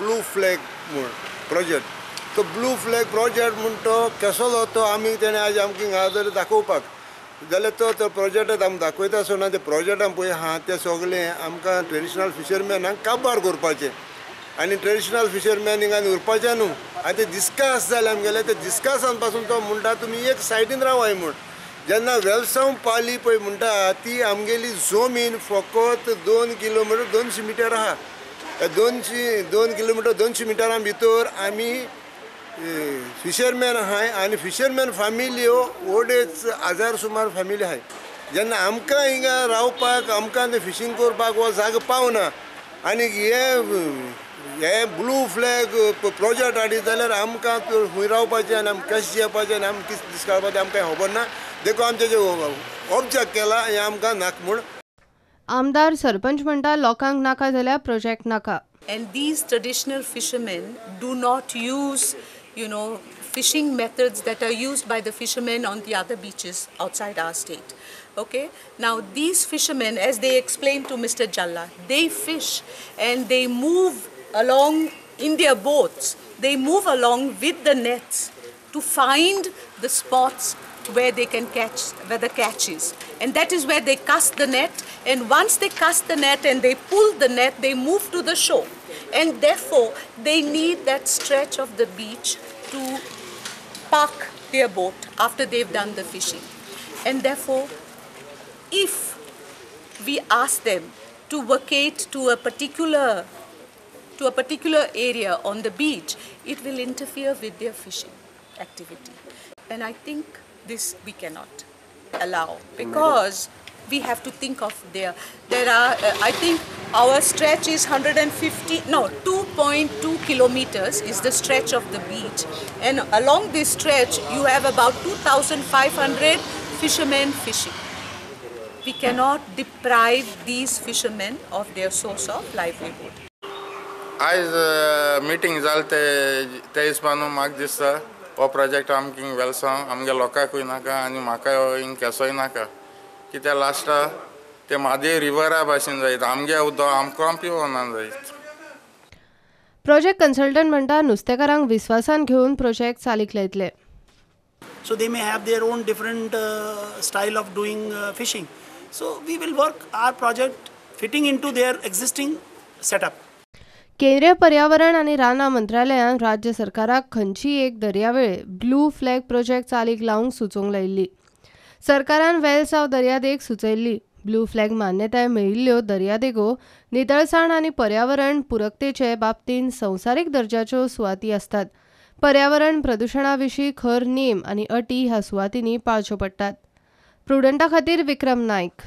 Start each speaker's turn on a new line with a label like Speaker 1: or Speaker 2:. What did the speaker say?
Speaker 1: Blue flag म्हूण project. तो blue flag project म्हूण तो कसलो तो आमी तेणें आज आमकां हांव जर दाखोवपाक जाल्यार तो प्रोजेक्ट आमकां दाखयता आसतना ते प्रोजेक्टान पळय आहा तें सगळें आमकां ट्रेडिशनल फिशरमॅनांक काबार करपाचें आनी ट्रेडिशनल फिशरमॅन हिंगा उरपाचें न्हू. आनी ते डिस्कस जाले आमगेले ते डिस्कसान पासून तो म्हणटा तुमी एक सायडीन रावाय म्हूण. जेन्ना वेलसांव पाली पळय म्हणटा ती आमगेली जमीन फकत 2 किलोमिटर 200 मिटर आहा. 2 किलोमिटर 200 मिटरां भितर आमी फिशरमॅन आहाय आनी फिशरमॅन फॅमिल्यो ओडेच 1000 सुमार फॅमिली आहाय. जेन्ना आमकां हिंगा रावपाक आमकां तें फिशींग करपाक हो जागो पावना आनी हे ब्लू फ्लॅग प्रोजेक्ट हाडीत जाल्यार आमकां खंय रावपाचें आनी आमकां कशें जेवपाचें आनी आमकां कितें दिसकाळपाचें आमकां खबर ना. देखून आमचें जें ऑब्जेक्ट केला हें आमकां नाका म्हूण.
Speaker 2: आमदार सरपंच म्हणटा लोकांक नाका जाल्यार प्रोजेक्ट नाका.
Speaker 3: And these traditional fishermen do not use, fishing methods that are used by the fishermen on the other beaches outside our state. Okay? Now these fishermen, as they explained to Mr. Jalla, they fish and they move along in their boats. They move along with the nets to find the spots where they can catch, where the catch is. And that is where they cast the net. And once they cast the net and they pull the net, they move to the shore. And therefore, they need that stretch of the beach to park their boat after they've done the fishing. And therefore, if we ask them to vacate to a particular area on the beach, it will interfere with their fishing activity. And I think this we cannot allow, because we have to think of there are I think our stretch is 2.2 kilometers is the stretch of the beach, and along this stretch you have about 2,500 fishermen fishing. We cannot deprive these fishermen of their source of livelihood.
Speaker 4: आज meeting जालें ते हिसपान म्हाका दिसता हो project आमकां वेलसांव आमगे लोकांकूय नाका आनी म्हाका हिंग केसोय नाका. कित्याक लास्टा ते म्हादेव रिवरा भाशेन जायत आमगे उदक आमकां पिवोना जायत.
Speaker 2: प्रोजेक्ट कन्सल्टंट म्हणटा नुस्तेकारांक विस्वासान घेवन प्रोजेक्ट चालीक लायतले.
Speaker 5: So they may have their own different style of doing fishing. So we will work our project fitting into their existing setup.
Speaker 2: केंद्रीय पर्यावरण आनी रानां मंत्रालयान राज्य सरकाराक खंयची एक दर्यावेळ ब्लू फ्लॅग प्रोजेक्ट चालीक लावंक सुचोवंक लायिल्ली. सरकारान वेलसांव दर्यादेग सुचयल्ली. ब्लू फ्लॅग मान्यताय मेळिल्ल्यो दर्यादेगो नितळसाण आनी पर्यावरण पुरकतेचे बाबतींत संवसारीक दर्जाच्यो सुवाती आसतात. पर्यावरण प्रदुशणा विशीं खर नेम आनी अटी ह्या सुवातींनी पाळच्यो पडटात. प्रुडंटा खातीर विक्रम नायक.